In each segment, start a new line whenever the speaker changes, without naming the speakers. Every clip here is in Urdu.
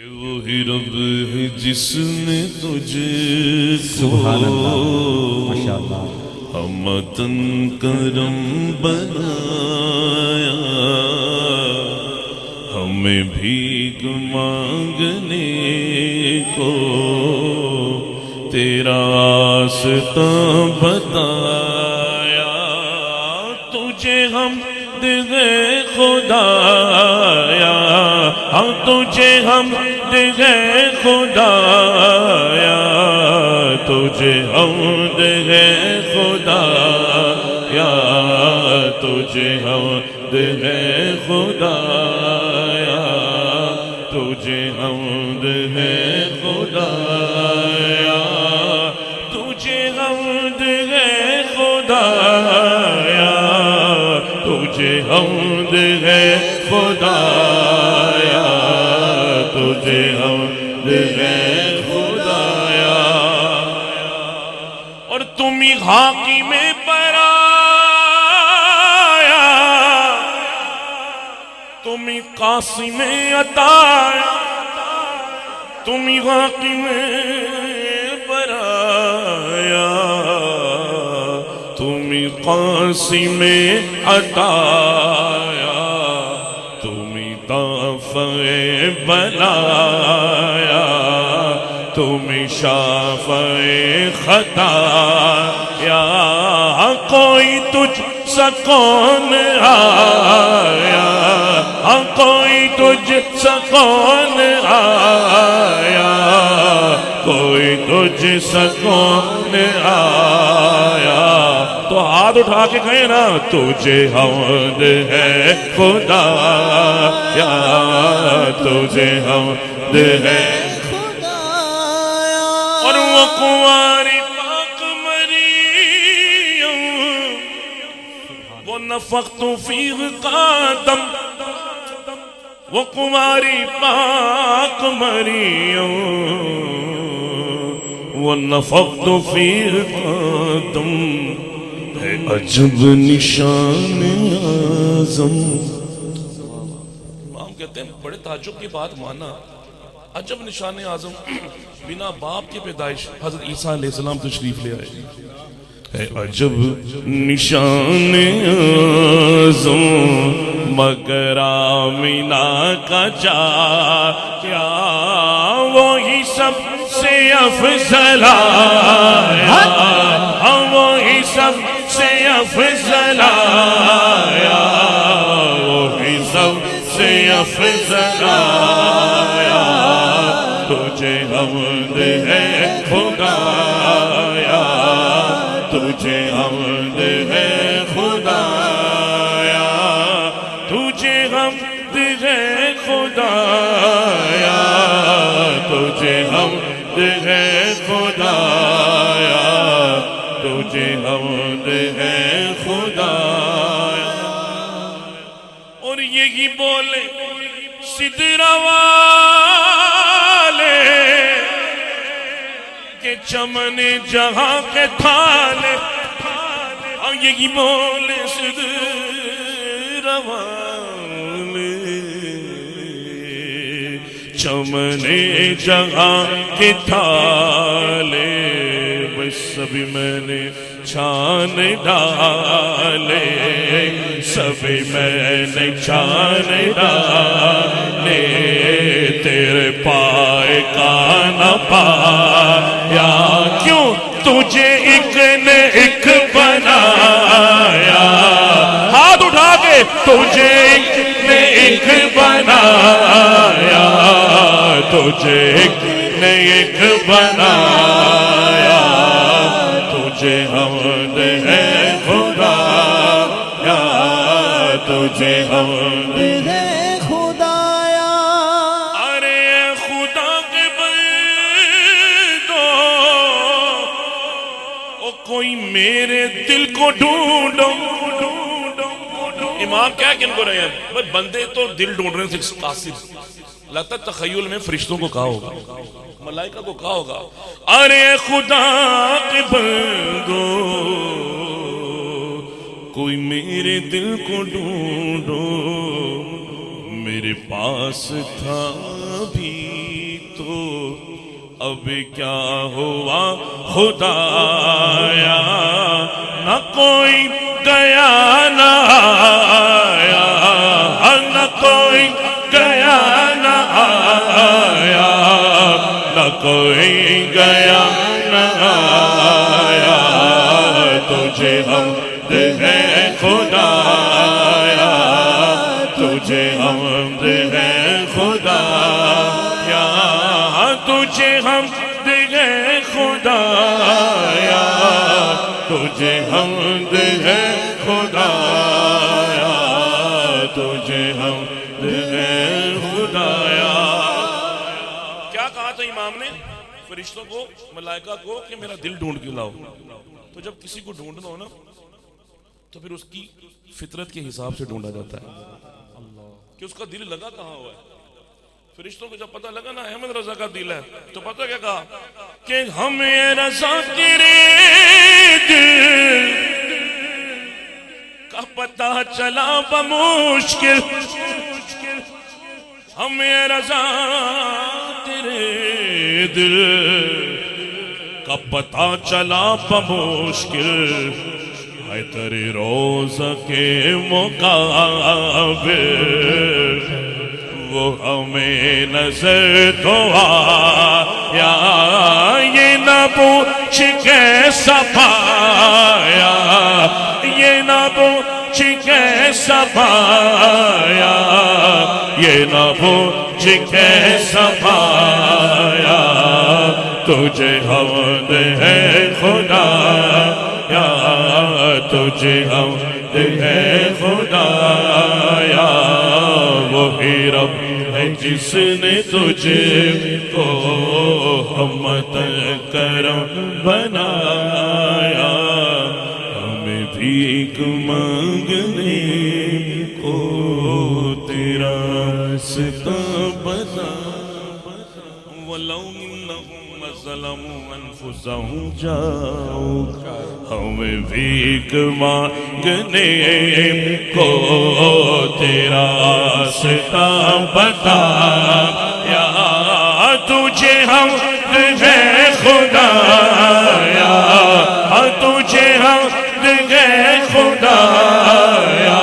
کہ وہی رب ہے جس نے تجھ
سبحان اللہ،
کو
ماشاءاللہ،
ہمتن کرم بنایا، ہمیں بھیک مانگنے کو تیرا راستہ بتایا، تجھے حمد ہے خدایا، ہم تجھے حمد ہے خدایا، تجھے حمد ہے خدایا، تجھے حمد ہے خدایا، تجھے حمد ہے خدایا، تجھے حمد ہے خدایا، تجھے حمد ہے خدایا، تجھے حمد ہے خدایا، اور تم ہی حاکم برایا، تم ہی قاسم عطا، تم ہی حاکم برایا، تم ہی قاسم عطایا، تم ہی دافع بلایا، تم ہی شافع خطایا، کوئی تجھ سا کون آیا، کوئی تجھ سا کون آیا، کوئی تجھ سا کون آیا، تو ہاتھ اٹھا کے کہیں نا، تجھے حمد ہے خدایا، تجھے حمد ہے خدایا، اور وہ کنواری پاک مریم، وہ نفخت فیہ قدم، وہ کنواری پاک مریم، وہ نفخت فیہ قدم، ہے عجب نشان اعظم۔ امام کہتے ہیں بڑے تعجب کی بات مانا، عجب نشان اعظم، بنا باپ کی پیدائش حضرت عیسیٰ علیہ السلام تشریف لے آئے، ہے عجب نشان اعظم، مگر آمینہ کا چاچا وہی سب سے افضل آیا، وہی سب سے افضل آیا، وہی سب سے افضل آیا، تجھے حمد ہے خدایا، تجھے حمد ہے خدایا، تجھے حمد ہے خدایا، تجھے حمد ہے خدایا، تجھے حمد ہے خدایا، اور یہی بولے سدرہ والے کہ چمن جہاں کے تھالے، اور یہی بولے سدرہ والے چمن جہاں کے تھالے، بس سبھی میں نے چھان ڈالے، سبھی میں نے چھان ڈالے، تیرے پائے کا نہ پایا، کیوں تجھے ایک نے ایک بنایا، ہاتھ اٹھا کے، تجھے ایک نے ایک بنایا، تجھے ایک نے ایک بنایا، تجھے حمد ہے خدایا، تجھے حمد ہے خدایا، ارے خدا کے بندو، او کوئی میرے دل کو ڈھونڈو، امام کیا کن کو رہے ہیں بندے تو دل ڈھونڈ رہے ہیں، قاصد لگتا تخیل میں فرشتوں کو کہا ہوگا، ملائکہ کو کہا ہوگا، ارے خدا کے بندو کوئی میرے دل کو ڈھونڈو، میرے پاس تھا بھی اب کیا ہوا خدایا، نہ کوئی گیا نہ آیا، نہ کوئی گیا نہ آیا، نہ کوئی گیا نہ آیا، تجھے حمد ہے خدایا، تجھے حمد ہے خدایا، تجھے حمد ہے خدایا، تجھے حمد ہے خدایا، تجھے حمد ہے خدایا۔ کیا کہا تھا امام نے فرشتوں کو، ملائکہ کو، کہ میرا دل ڈھونڈ کے لاؤ۔ تو جب کسی کو ڈھونڈنا ہو نا تو پھر اس کی فطرت کے حساب سے ڈھونڈا جاتا ہے کہ اس کا دل لگا کہاں ہوا ہے۔ فرشتوں کو جب پتہ لگا نا احمد رضا کا دل ہے، تو پتہ کیا کہا کہ ہمیں رضا تیرے دل کا پتہ چلا بمشکل، ہمیں رضا تیرے دل کا پتہ چلا بمشکل، ہے تیرے روزہ کے مقابل وہ ہمیں نظر تو آیا، یہ نہ پوچھ کیسا پایا، یہ نہ پوچھ کیسا پایا، یہ نہ پوچھ کیسا پایا، تجھے حمد ہے خدایا، تجھے حمد ہے خدایا، وہی رب ہے جس نے تجھے کو ہمت کرم بنایا، ہمیں بھیک مانگنے کو تیرا راستہ بتا، وَلَوْ إِنَّهُمْ ظَلَمُوا أَنفُسَهُمْ جَاءُوكَ، ہمیں بھیک مانگنے کو تیرا راستہ بتا، یا تجھے حمد ہے خدایا، تجھے حمد ہے خدایا،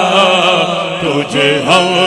تجھے حمد